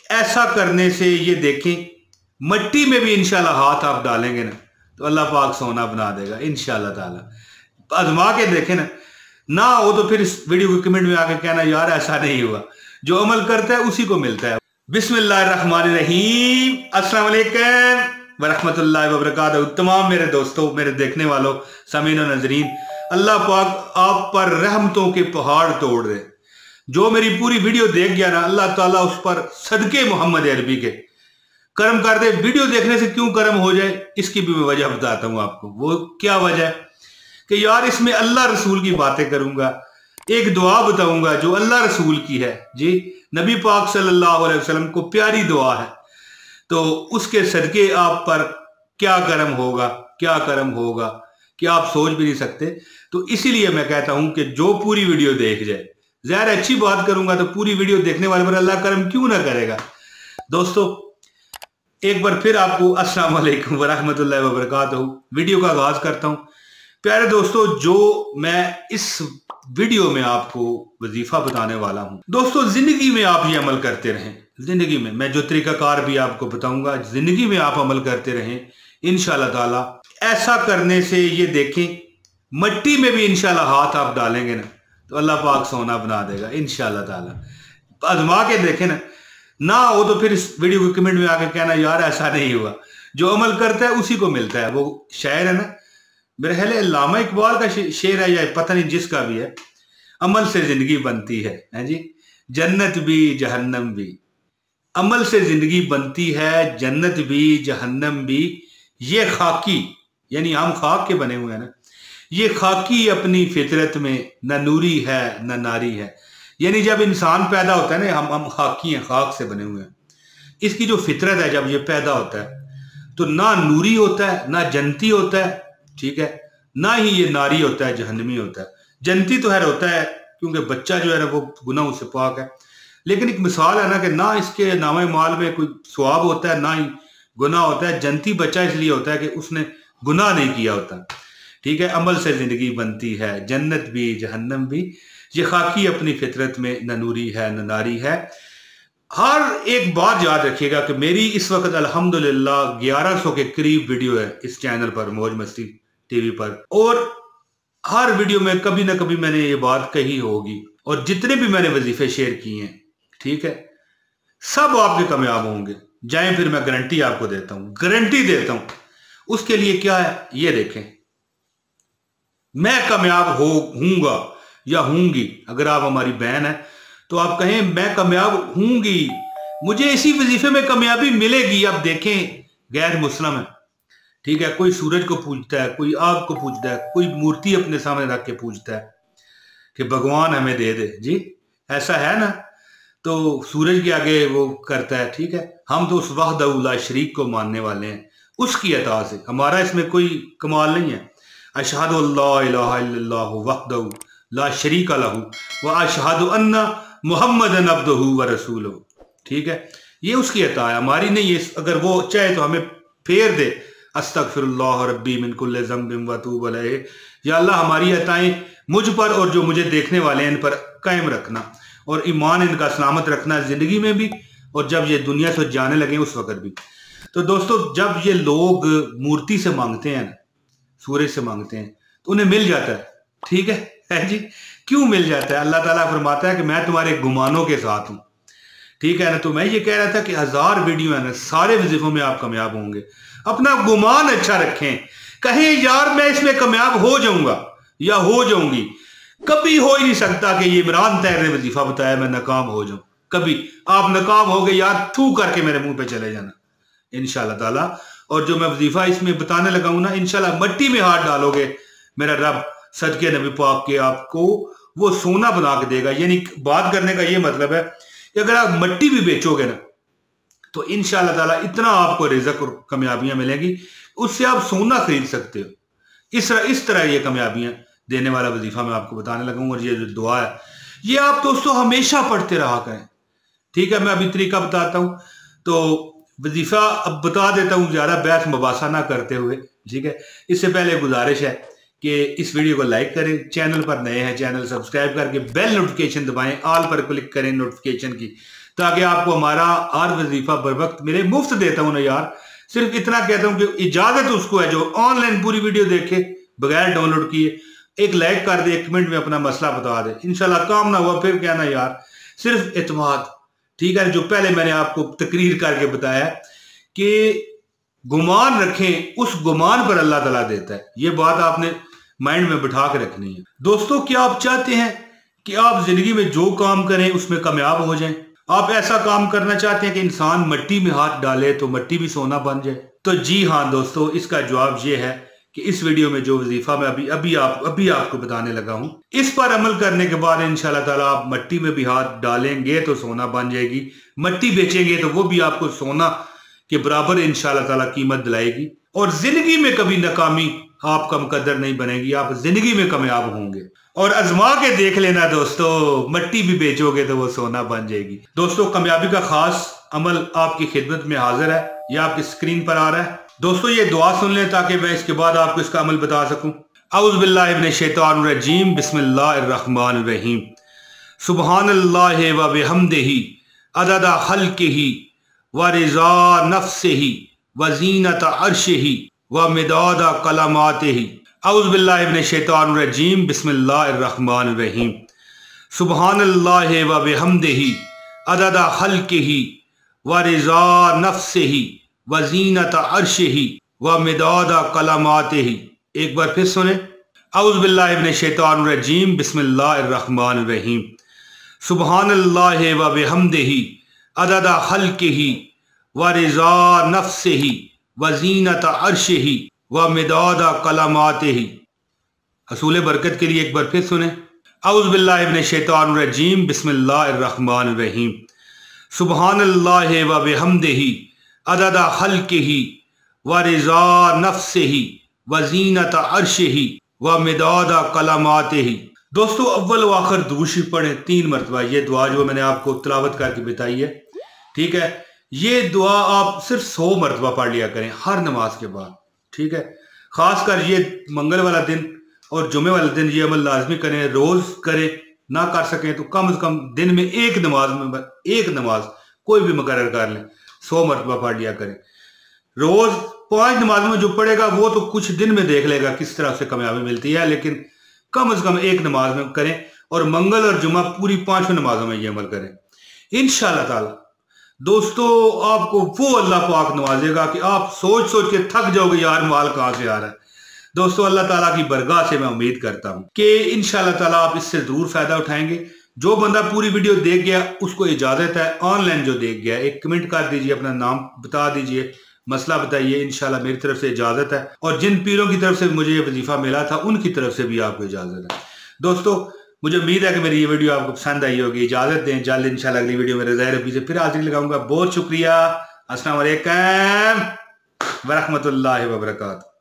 ऐसा करने से ये देखें, मट्टी में भी इंशाल्लाह हाथ आप डालेंगे ना तो अल्लाह पाक सोना बना देगा इंशाल्लाह ताला। आजमा के देखें ना, ना हो तो फिर इस वीडियो के कमेंट में आके कहना यार ऐसा नहीं हुआ। जो अमल करता है उसी को मिलता है। बिस्मिल्लाहिर्रहमानिर्रहीम, अस्सलाम वालेकुम वरहमतुल्लाहि वबरकातुहू। तमाम मेरे दोस्तों, मेरे देखने वालों, सामीन और नजरीन, अल्लाह पाक आप पर रहमतों के पहाड़ तोड़ दे। जो मेरी पूरी वीडियो देख गया ना, अल्लाह ताला उस पर सदके मोहम्मद अरबी के कर्म कर दे। वीडियो देखने से क्यों कर्म हो जाए, इसकी भी मैं वजह बताता हूं आपको। वो क्या वजह है कि यार इसमें अल्लाह रसूल की बातें करूंगा, एक दुआ बताऊंगा जो अल्लाह रसूल की है जी, नबी पाक सल्लल्लाहु अलैहि वसल्लम को प्यारी दुआ है। तो उसके सदके आप पर क्या कर्म होगा, क्या कर्म होगा कि आप सोच भी नहीं सकते। तो इसीलिए मैं कहता हूं कि जो पूरी वीडियो देख जाए, ज़ाहिर अच्छी बात करूंगा तो पूरी वीडियो देखने वाले पर अल्लाह कर्म क्यों ना करेगा। दोस्तों एक बार फिर आपको अस्सलाम वालेकुम वरहमतुल्लाहि वबरकातुहू। वीडियो का आगाज करता हूं। प्यारे दोस्तों, जो मैं इस वीडियो में आपको वजीफा बताने वाला हूं, दोस्तों जिंदगी में आप ये अमल करते रहें। जिंदगी में मैं जो तरीकाकार भी आपको बताऊंगा, जिंदगी में आप अमल करते रहें इंशाल्लाह ताला। ऐसा करने से ये देखें, मट्टी में भी इंशाल्लाह हाथ आप डालेंगे ना तो अल्लाह पाक सोना बना देगा इंशाल्लाह ताला। आजमा के देखें ना, ना हो तो फिर इस वीडियो के कमेंट में आके कहना यार ऐसा नहीं हुआ। जो अमल करता है उसी को मिलता है। वो शायर है ना, मेरे ख्याल अल्लामा इकबाल का शेर है या पता नहीं जिसका भी है, अमल से जिंदगी बनती है जी, जन्नत भी जहन्नम भी। अमल से जिंदगी बनती है, जन्नत भी जहन्नम भी। ये खाकी, यानी हम खाक के बने हुए हैं ना, ये खाकी अपनी फितरत में न नूरी है न नारी है। यानी जब इंसान पैदा होता है ना, हम खाकी हैं, खाक से बने हुए हैं। इसकी जो फितरत है, जब ये पैदा होता है तो ना नूरी होता है ना जन्नती होता है, ठीक है, ना ही ये नारी होता है, जहन्नमी होता है। जन्नती तो खैर होता है क्योंकि बच्चा जो है ना वो गुनाहों से पाक है, लेकिन एक मिसाल है ना कि ना इसके नामे माल में कोई सवाब होता है ना ही गुनाह होता है। जन्नती बच्चा इसलिए होता है कि उसने गुनाह नहीं किया होता, ठीक है। अमल से जिंदगी बनती है, जन्नत भी जहन्नम भी। ये खाकी अपनी फितरत में न नूरी है न नारी है। हर एक बात याद रखिएगा कि मेरी इस वक्त अल्हम्दुलिल्लाह 1100 के करीब वीडियो है इस चैनल पर, मौज मस्ती टीवी पर, और हर वीडियो में कभी ना कभी मैंने ये बात कही होगी। और जितने भी मैंने वजीफे शेयर किए हैं, ठीक है, सब आपके कामयाब होंगे। जाएं फिर मैं गारंटी आपको देता हूं, गारंटी देता हूं। उसके लिए क्या है ये देखें, मैं कामयाब हूंगा या हूंगी। अगर आप हमारी बहन है तो आप कहें मैं कामयाब हूंगी, मुझे इसी वजीफे में कामयाबी मिलेगी। आप देखें गैर मुस्लिम है, ठीक है, कोई सूरज को पूजता है, कोई आग को पूजता है, कोई मूर्ति अपने सामने रख के पूजता है कि भगवान हमें दे दे जी, ऐसा है ना। तो सूरज के आगे वो करता है, ठीक है। हम तो उस वहदहू ला शरीक को मानने वाले हैं, उसकी अता से। हमारा इसमें कोई कमाल नहीं है। अशहदु अल्ला इलाहा इल्लल्लाहु वहदहू ला शरीका लहू व अशहदु अन्ना मुहम्मदन अब्दुहु व रसूलुहु, ठीक है। ये उसकी अता है, हमारी नहीं है। अगर वो चाहे तो हमें फेर दे, अस्तगफिरुल्लाह रब्बी मिन कुल्लि ज़ंबिन व तूब अलैहि। या अल्लाह हमारी अताएं मुझ पर और जो मुझे देखने वाले हैं इन पर कायम रखना, और ईमान इनका सलामत रखना जिंदगी में भी, और जब ये दुनिया से जाने लगे उस वक्त भी। तो दोस्तों जब ये लोग मूर्ति से मांगते हैं, सूरज से मांगते हैं, तो उन्हें मिल जाता है, ठीक है जी। क्यों मिल जाता है? अल्लाह ताला फरमाता है कि मैं तुम्हारे गुमानों के साथ हूं, ठीक है ना। तो मैं ये कह रहा था कि 1000 वीडियो है ना, सारे वजीफों में आप कामयाब होंगे। अपना गुमान अच्छा रखें, कहें यार मैं इसमें कामयाब हो जाऊंगा या हो जाऊंगी। कभी हो ही नहीं सकता कि ये इमरान तैर ने वजीफा बताया मैं नाकाम हो जाऊं। कभी आप नाकाम हो गए यार, थू करके मेरे मुंह पे चले जाना इंशाल्लाह ताला। और जो मैं वजीफा इसमें बताने लगा हूं ना, इंशाल्लाह मट्टी में हाथ डालोगे, मेरा रब सदके नबी पाक के आपको वो सोना बना के देगा। यानी बात करने का ये मतलब है कि अगर आप मट्टी भी बेचोगे ना तो इंशाल्लाह ताला इतना आपको रिज़्क़ और कामयाबियां मिलेंगी, उससे आप सोना खरीद सकते हो। इस तरह ये कामयाबियां देने वाला वजीफा मैं आपको बताने लगा हूं। और ये जो दुआ है ये आप दोस्तों हमेशा पढ़ते रहा करें, ठीक है। मैं अभी तरीका बताता हूं, तो वजीफा अब बता देता हूं ज्यादा बहस मुबासा ना करते हुए, ठीक है। इससे पहले गुजारिश है कि इस वीडियो को लाइक करें, चैनल पर नए हैं चैनल सब्सक्राइब करके बेल नोटिफिकेशन दबाएं, ऑल पर क्लिक करें नोटिफिकेशन की, ताकि आपको हमारा हर वजीफा बर वक्त मिले। मुफ्त देता हूं ना यार, सिर्फ इतना कहता हूं कि इजाजत उसको है जो ऑनलाइन पूरी वीडियो देखे बगैर डाउनलोड किए, एक लाइक कर दे, एक कमेंट में अपना मसला बता दे, इंशाल्लाह काम ना हुआ फिर कहना यार। सिर्फ एतमाद, ठीक है, जो पहले मैंने आपको तकरीर करके बताया कि गुमान रखें, उस गुमान पर अल्लाह ताला देता है। ये बात आपने माइंड में बिठा के रखनी है। दोस्तों, क्या आप चाहते हैं कि आप जिंदगी में जो काम करें उसमें कामयाब हो जाएं? आप ऐसा काम करना चाहते हैं कि इंसान मिट्टी में हाथ डाले तो मिट्टी भी सोना बन जाए? तो जी हाँ दोस्तों, इसका जवाब ये है कि इस वीडियो में जो वजीफा मैं अभी आपको बताने लगा हूं, इस पर अमल करने के बाद इंशाल्लाह ताला आप मिट्टी में भी हाथ डालेंगे तो सोना बन जाएगी, मिट्टी बेचेंगे तो वो भी आपको सोना के बराबर इंशाल्लाह ताला कीमत दिलाएगी, और जिंदगी में कभी नाकामी आपका मुकद्दर नहीं बनेगी, आप जिंदगी में कामयाब होंगे। और आजमा के देख लेना दोस्तों, मिट्टी भी बेचोगे तो वो सोना बन जाएगी। दोस्तों, कामयाबी का खास अमल आपकी खिदमत में हाजिर है, यह आपकी स्क्रीन पर आ रहा है। दोस्तों, ये दुआ सुन लें ताकि मैं इसके बाद आपको इसका अमल बता सकूं। औज़ु बिल्लाहि मिनश शैतानिर रजीम, बिस्मिल्लाहिर रहमानिर रहीम। सुब्हानल्लाहि व बिहम्दिही अददा खल्किही व रिज़ा नफ्सिही व ज़ीनता अर्शिही व मिदादा कलमातिही। औज़ु बिल्लाहि मिनश शैतानिर रजीम, बिस्मिल्लाहिर रहमानिर रहीम। सुब्हानल्लाहि व बिहम्दिही अददा खल्किही व रिज़ा नफ्सिही व ज़ीनता अर्शिही व मिदादा कलमातिही। एक बार फिर सुने। औज़ु बिल्लाहि मिनश शैतानिर रजीम, बिस्मिल्लाहिर रहमानिर रहीम। सुब्हानल्लाहि व बिहम्दिही अददा खल्किही व रिज़ा नफ्सिही व ज़ीनता अर्शिही व मिदादा कलमातिही। हसूल बरकत के लिए एक बार फिर सुने। औज़ु बिल्लाहि मिनश शैतानिर रजीम, बिस्मिल्लाहिर रहमानिर रहीम। सुब्हानल्लाहि व बिहम्दिही अददा खल्किही व रिज़ा नफ्सिही व ज़ीनता अर्शिही व मिदादा कलमातिही। दोस्तों, अव्वल व आखिर दूशी पढ़े 3 मरतबा। ये दुआ जो मैंने आपको तिलावत करके बताई है, ठीक है, ये दुआ आप सिर्फ 100 मरतबा पढ़ लिया करें हर नमाज के बाद, ठीक है। खासकर ये मंगल वाला दिन और जुमे वाले दिन ये अमल लाजमी करें, रोज करें, ना कर सकें तो कम से कम दिन में एक नमाज कोई भी मुकर्रर कर लें, 100 मरतबा पढ़ लिया करें। रोज 5 नमाजों में जो पढ़ेगा वो तो कुछ दिन में देख लेगा किस तरह से कामयाबी मिलती है, लेकिन कम से कम एक नमाज में करें, और मंगल और जुमा पूरी 5 नमाजों में ये अमल करें। इंशाअल्लाह ताला दोस्तों, आपको वो अल्लाह पाक नवाजेगा कि आप सोच सोच के थक जाओगे यार माल कहां से आ रहा है। दोस्तों, अल्लाह ताला की बरगाह से मैं उम्मीद करता हूं कि इंशाअल्लाह ताला आप इससे जरूर फायदा उठाएंगे। जो बंदा पूरी वीडियो देख गया उसको इजाजत है, ऑनलाइन जो देख गया एक कमेंट कर दीजिए, अपना नाम बता दीजिए, मसला बताइए, इंशाल्लाह मेरी तरफ से इजाजत है, और जिन पीरों की तरफ से मुझे ये वजीफा मिला था उनकी तरफ से भी आपको इजाजत है। दोस्तों, मुझे उम्मीद है कि मेरी ये वीडियो आपको पसंद आई होगी। इजाजत दें, जल्द इंशाल्लाह अगली वीडियो में ज़ाहिर रफ़ी से फिर हाजिर लगाऊंगा। बहुत शुक्रिया। अस्सलाम वालेकुम व रहमतुल्लाहि व बरकातहू।